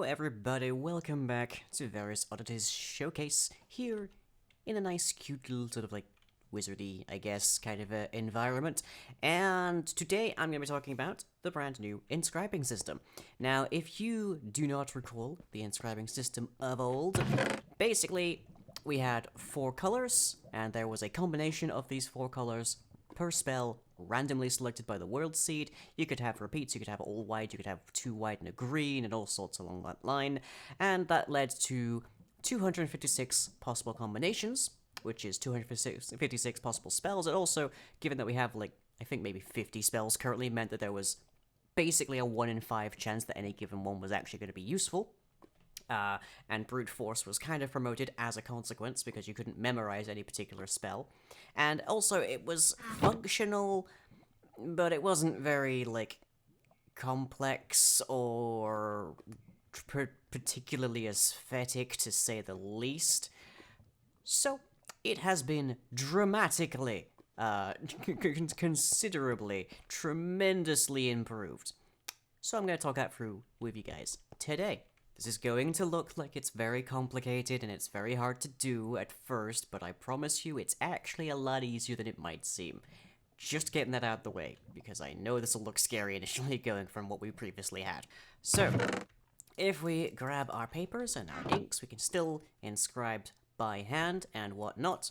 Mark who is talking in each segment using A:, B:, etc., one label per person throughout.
A: everybody, welcome back to various Oddities Showcase here in a nice cute little sort of like wizardy, I guess, kind of environment. And today I'm going to be talking about the brand new inscribing system. Now, if you do not recall the inscribing system of old, basically we had 4 colors and there was a combination of these 4 colors per spell, randomly selected by the world seed. You could have repeats, you could have all white, you could have 2 white and a green, and all sorts along that line. And that led to 256 possible combinations, which is 256 possible spells. And also, given that we have, like, I think maybe 50 spells currently, meant that there was basically a 1 in 5 chance that any given one was actually going to be useful. And brute force was kind of promoted as a consequence because you couldn't memorize any particular spell. And also, it was functional, but it wasn't very, like, complex or particularly aesthetic, to say the least. So, it has been dramatically, considerably, tremendously improved. So I'm going to talk that through with you guys today. This is going to look like it's very complicated and it's very hard to do at first, but I promise you it's actually a lot easier than it might seem. Just getting that out of the way, because I know this will look scary initially going from what we previously had. So, if we grab our papers and our inks, we can still inscribe by hand and whatnot.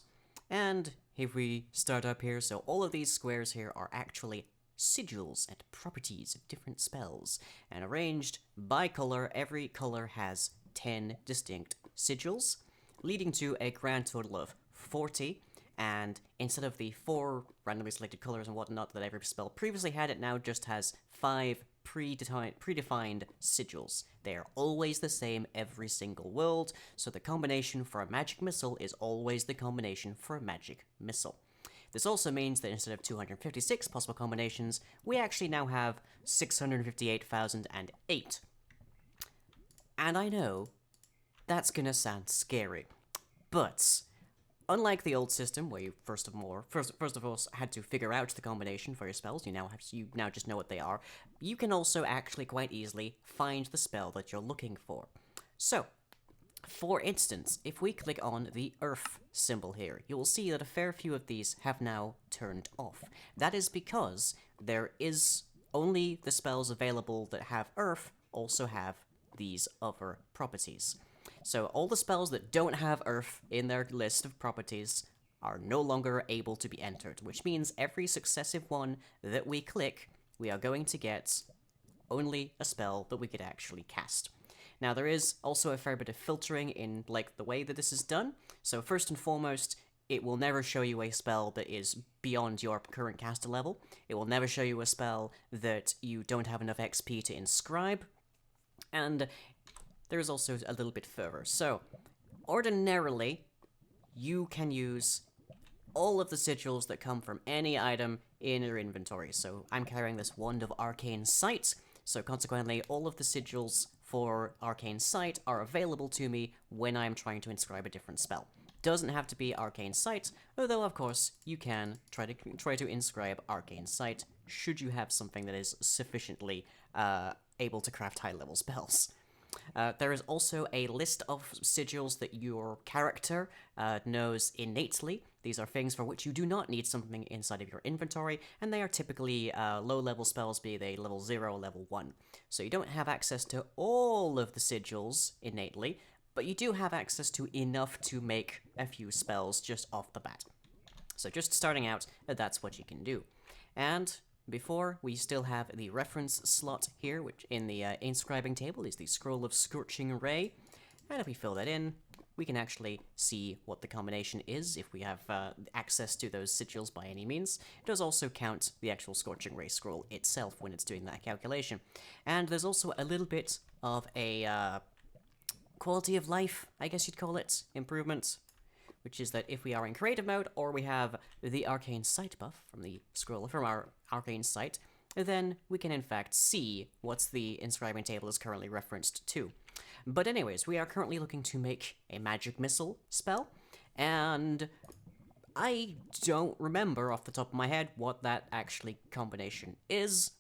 A: And if we start up here, so all of these squares here are actually sigils and properties of different spells, and arranged by color. Every color has 10 distinct sigils, leading to a grand total of 40, and instead of the 4 randomly selected colors and whatnot that every spell previously had, it now just has 5 predefined sigils. They are always the same every single world, so the combination for a magic missile is always the combination for a magic missile. This also means that instead of 256 possible combinations, we actually now have 658,008. And I know that's gonna sound scary, but unlike the old system where you first of all had to figure out the combination for your spells, you now just know what they are. You can also actually quite easily find the spell that you're looking for. So, for instance, if we click on the Earth symbol here, you will see that a fair few of these have now turned off. That is because there is only the spells available that have Earth also have these other properties. So all the spells that don't have Earth in their list of properties are no longer able to be entered, which means every successive one that we click, we are going to get only a spell that we could actually cast. Now, there is also a fair bit of filtering in, like, the way that this is done. So first and foremost, it will never show you a spell that is beyond your current caster level. It will never show you a spell that you don't have enough XP to inscribe. And there is also a little bit further. So, ordinarily, you can use all of the sigils that come from any item in your inventory. So, I'm carrying this Wand of Arcane Sight, so consequently, all of the sigils for Arcane Sight are available to me when I'm trying to inscribe a different spell. Doesn't have to be Arcane Sight, although of course you can try to inscribe Arcane Sight should you have something that is sufficiently able to craft high-level spells. There is also a list of sigils that your character knows innately. These are things for which you do not need something inside of your inventory, and they are typically low-level spells, be they level 0 or level 1. So you don't have access to all of the sigils innately, but you do have access to enough to make a few spells just off the bat. So just starting out, that's what you can do. And before, we still have the reference slot here, which in the inscribing table is the Scroll of Scorching Ray. And if we fill that in, we can actually see what the combination is if we have access to those sigils by any means. It does also count the actual Scorching Ray scroll itself when it's doing that calculation. And there's also a little bit of a quality of life, I guess you'd call it, improvement, which is that if we are in creative mode, or we have the Arcane Sight buff from our Arcane Sight, then we can in fact see what the inscribing table is currently referenced to. But anyways, we are currently looking to make a magic missile spell, and I don't remember off the top of my head what that actually combination is,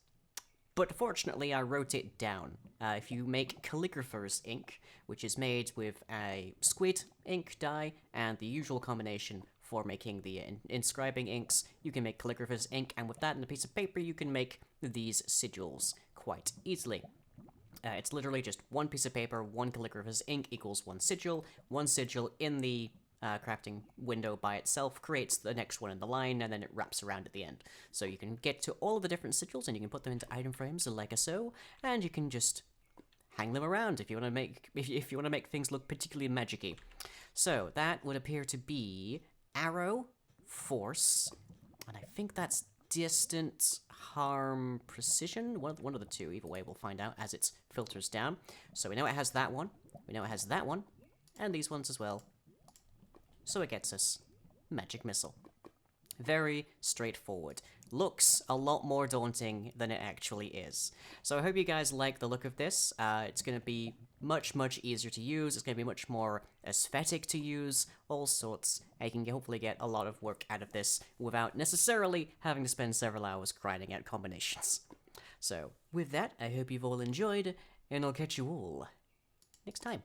A: but fortunately I wrote it down. if you make Calligrapher's ink, which is made with a squid ink dye and the usual combination for making the inscribing inks, you can make Calligrapher's ink, and with that and a piece of paper, you can make these sigils quite easily. It's literally just one piece of paper, one Calligrapher's ink equals one sigil in the crafting window by itself creates the next one in the line, and then it wraps around at the end. So you can get to all of the different sigils, and you can put them into item frames like so, and you can just hang them around if you want to make if you want to make things look particularly magic-y. So that would appear to be arrow, force, and I think that's distant, harm, precision. One of the two. Either way, we'll find out as it filters down. So we know it has that one. We know it has that one, and these ones as well. So it gets us Magic Missile. Very straightforward. Looks a lot more daunting than it actually is. So I hope you guys like the look of this. It's going to be much easier to use. It's going to be much more aesthetic to use. All sorts. I can hopefully get a lot of work out of this without necessarily having to spend several hours grinding out combinations. So with that, I hope you've all enjoyed, and I'll catch you all next time.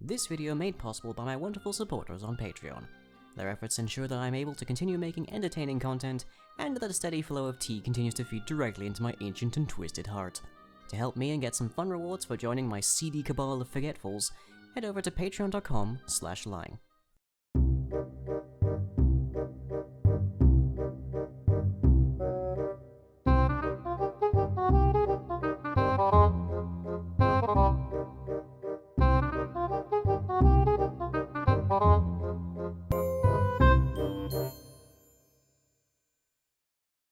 A: This video made possible by my wonderful supporters on Patreon. Their efforts ensure that I'm able to continue making entertaining content, and that a steady flow of tea continues to feed directly into my ancient and twisted heart. To help me and get some fun rewards for joining my seedy cabal of forgetfuls, head over to patreon.com/lying.